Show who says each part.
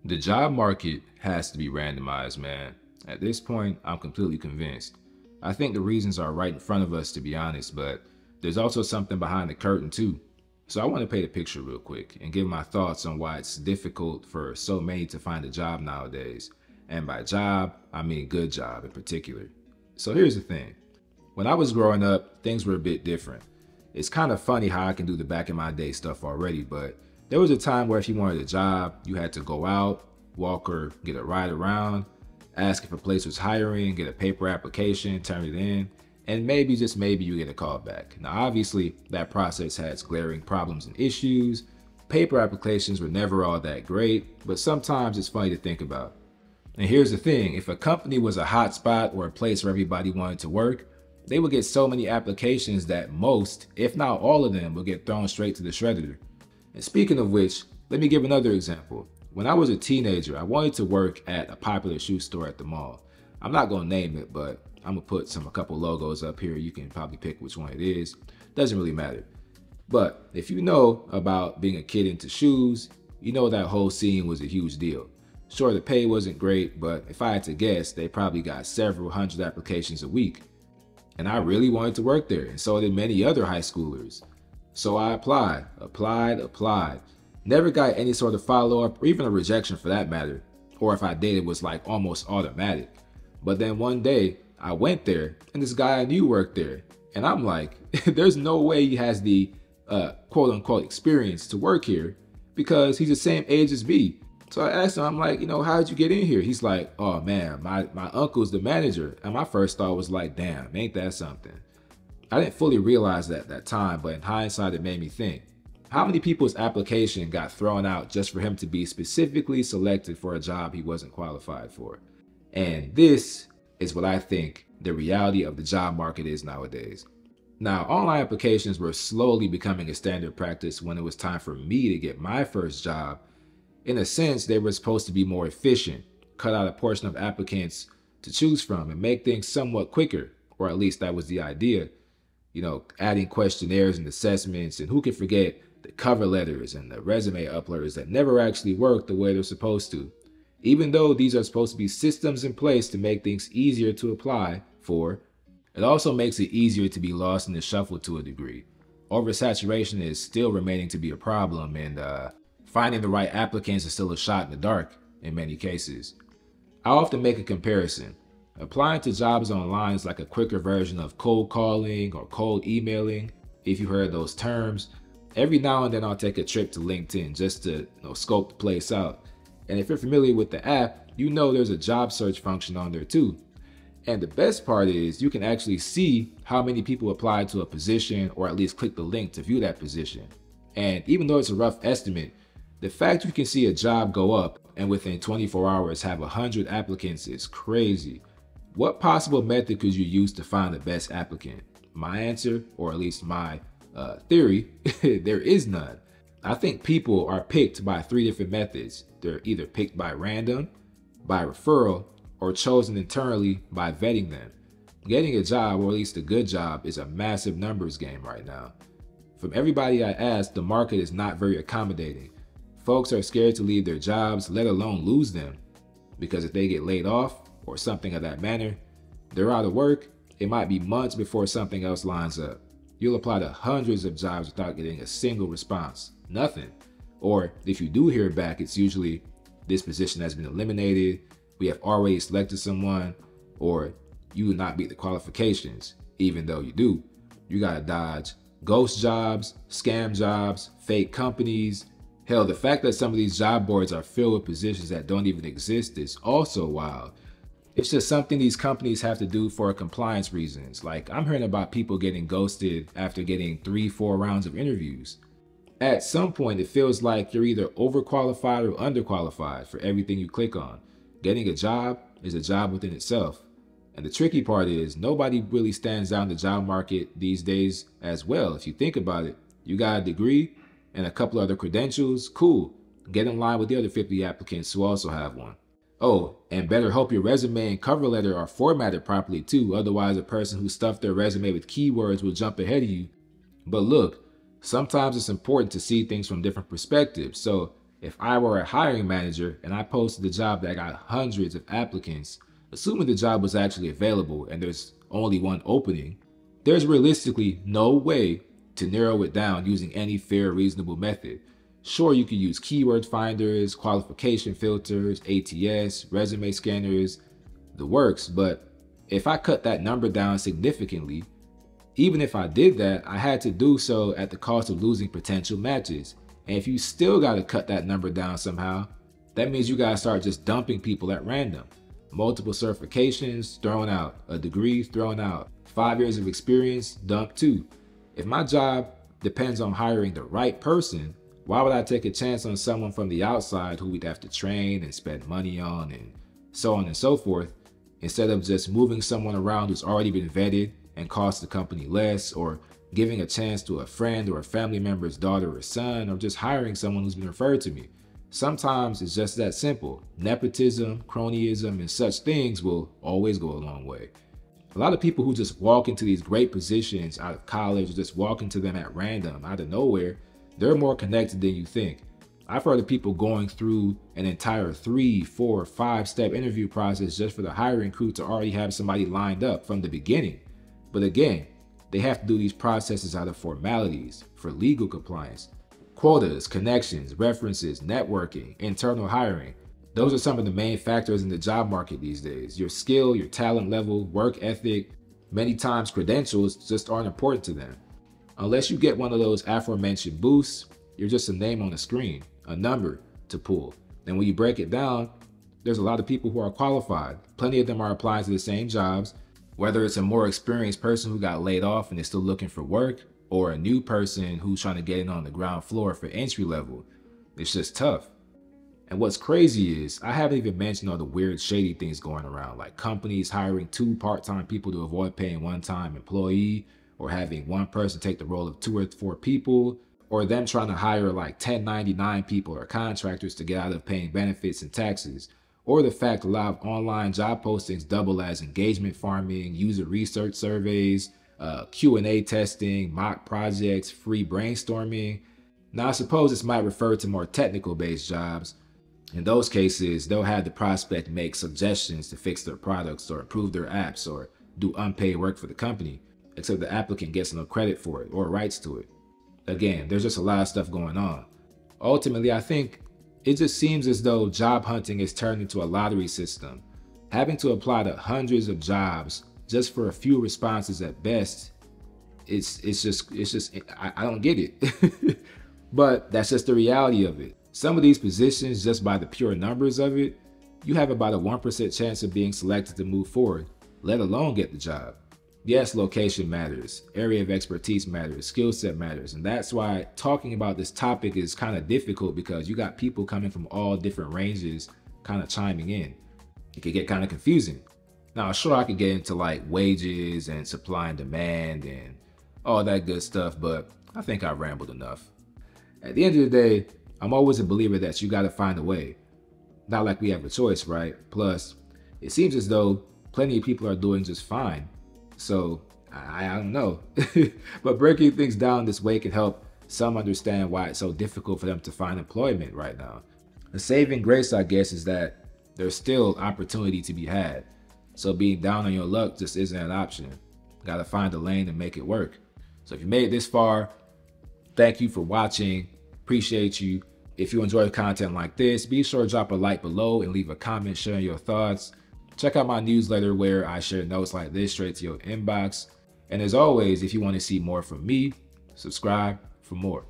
Speaker 1: The job market has to be randomized, man. At this point, I'm completely convinced. I think the reasons are right in front of us, to be honest, but there's also something behind the curtain, too. So I want to paint a picture real quick and give my thoughts on why it's difficult for so many to find a job nowadays. And by job, I mean good job in particular. So here's the thing. When I was growing up, things were a bit different. It's kind of funny how I can do the back in my day stuff already, but there was a time where if you wanted a job, you had to go out, walk or get a ride around, ask if a place was hiring, get a paper application, turn it in, and maybe, just maybe, you get a call back. Now, obviously, that process has glaring problems and issues. Paper applications were never all that great, but sometimes it's funny to think about. And here's the thing, if a company was a hot spot or a place where everybody wanted to work, they would get so many applications that most, if not all of them, would get thrown straight to the shredder. And speaking of which, let me give another example. When I was a teenager, I wanted to work at a popular shoe store at the mall. I'm not gonna name it, but I'm gonna put a couple logos up here. You can probably pick which one it is. Doesn't really matter. But if you know about being a kid into shoes, you know that whole scene was a huge deal. Sure, the pay wasn't great, but if I had to guess, they probably got several hundred applications a week. And I really wanted to work there, and so did many other high schoolers. So I applied. Never got any sort of follow-up or even a rejection for that matter. Or if I did, it was like almost automatic. But then one day, I went there, and this guy I knew worked there. And I'm like, there's no way he has the quote-unquote experience to work here because he's the same age as me. So I asked him, I'm like, how did you get in here? He's like, oh man, my uncle's the manager. And my first thought was like, damn, ain't that something? I didn't fully realize that at that time, but in hindsight, it made me think. How many people's application got thrown out just for him to be specifically selected for a job he wasn't qualified for? And this is what I think the reality of the job market is nowadays. Now, online applications were slowly becoming a standard practice when it was time for me to get my first job. In a sense, they were supposed to be more efficient, cut out a portion of applicants to choose from and make things somewhat quicker, or at least that was the idea. Adding questionnaires and assessments, and who can forget the cover letters and the resume uploaders that never actually work the way they're supposed to. Even though these are supposed to be systems in place to make things easier to apply for, it also makes it easier to be lost in the shuffle to a degree. Oversaturation is still remaining to be a problem, and finding the right applicants is still a shot in the dark in many cases. I often make a comparison. Applying to jobs online is like a quicker version of cold calling or cold emailing, if you heard those terms. Every now and then I'll take a trip to LinkedIn just to scope the place out. And if you're familiar with the app, there's a job search function on there too. And the best part is you can actually see how many people applied to a position or at least click the link to view that position. And even though it's a rough estimate, the fact you can see a job go up and within 24 hours have 100 applicants is crazy. What possible method could you use to find the best applicant? My answer, or at least my theory, there is none. I think people are picked by 3 different methods. They're either picked by random, by referral, or chosen internally by vetting them. Getting a job, or at least a good job, is a massive numbers game right now. From everybody I asked, the market is not very accommodating. Folks are scared to leave their jobs, let alone lose them. Because if they get laid off, or something of that manner, they're out of work, it might be months before something else lines up. You'll apply to hundreds of jobs without getting a single response. Nothing. Or if you do hear back, it's usually, this position has been eliminated, we have already selected someone, or you do not meet the qualifications, even though you do. You gotta dodge ghost jobs, scam jobs, fake companies. Hell, the fact that some of these job boards are filled with positions that don't even exist is also wild. It's just something these companies have to do for compliance reasons. Like, I'm hearing about people getting ghosted after getting 3-4 rounds of interviews. At some point, it feels like you're either overqualified or underqualified for everything you click on. Getting a job is a job within itself. And the tricky part is nobody really stands out in the job market these days as well. If you think about it, you got a degree and a couple other credentials, cool. Get in line with the other 50 applicants who also have one. Oh, and better hope your resume and cover letter are formatted properly too, otherwise a person who stuffed their resume with keywords will jump ahead of you. But look, sometimes it's important to see things from different perspectives. So If I were a hiring manager and I posted a job that got hundreds of applicants, assuming the job was actually available and there's only one opening, there's realistically no way to narrow it down using any fair, reasonable method. Sure, you could use keyword finders, qualification filters, ATS, resume scanners, the works, but if I cut that number down significantly, even if I did that, I had to do so at the cost of losing potential matches. And if you still got to cut that number down somehow, that means you got to start just dumping people at random. Multiple certifications, thrown out. A degree, thrown out. 5 years of experience, dumped too. If my job depends on hiring the right person, why would I take a chance on someone from the outside who we'd have to train and spend money on and so on and so forth, instead of just moving someone around who's already been vetted and cost the company less, or giving a chance to a friend or a family member's daughter or son, or just hiring someone who's been referred to me? Sometimes it's just that simple. Nepotism, cronyism, and such things will always go a long way. A lot of people who just walk into these great positions out of college, or just walk into them at random, out of nowhere, they're more connected than you think. I've heard of people going through an entire 3, 4, 5-step interview process just for the hiring crew to already have somebody lined up from the beginning. But again, they have to do these processes out of formalities for legal compliance. Quotas, connections, references, networking, internal hiring. Those are some of the main factors in the job market these days. Your skill, your talent level, work ethic, many times credentials just aren't important to them. Unless you get one of those aforementioned boosts, you're just a name on the screen, a number to pull. And when you break it down, there's a lot of people who are qualified. Plenty of them are applying to the same jobs, whether it's a more experienced person who got laid off and is still looking for work, or a new person who's trying to get in on the ground floor for entry level. It's just tough. And what's crazy is I haven't even mentioned all the weird shady things going around, like companies hiring 2 part-time people to avoid paying one-time employee, or having one person take the role of 2 or 4 people, or them trying to hire like 1099 people or contractors to get out of paying benefits and taxes, or the fact a lot of online job postings double as engagement farming, user research surveys, Q&A testing, mock projects, free brainstorming. Now, I suppose this might refer to more technical-based jobs. In those cases, they'll have the prospect make suggestions to fix their products or improve their apps or do unpaid work for the company, except the applicant gets no credit for it or rights to it. Again, there's just a lot of stuff going on. Ultimately, I think it just seems as though job hunting has turned into a lottery system. Having to apply to hundreds of jobs just for a few responses at best, I don't get it. But that's just the reality of it. Some of these positions, just by the pure numbers of it, you have about a 1% chance of being selected to move forward, let alone get the job. Yes, location matters, area of expertise matters, skill set matters, and that's why talking about this topic is kind of difficult, because you got people coming from all different ranges kind of chiming in. It could get kind of confusing. Now, sure, I could get into like wages and supply and demand and all that good stuff, but I think I rambled enough. At the end of the day, I'm always a believer that you got to find a way. Not like we have a choice, right? Plus, it seems as though plenty of people are doing just fine. So, I don't know. But breaking things down this way can help some understand why it's so difficult for them to find employment right now. The saving grace, I guess, is that there's still opportunity to be had. So being down on your luck just isn't an option. Gotta find a lane and make it work. So if you made it this far, thank you for watching. Appreciate you. If you enjoy content like this, be sure to drop a like below and leave a comment sharing your thoughts. Check out my newsletter where I share notes like this straight to your inbox. And as always, if you want to see more from me, subscribe for more.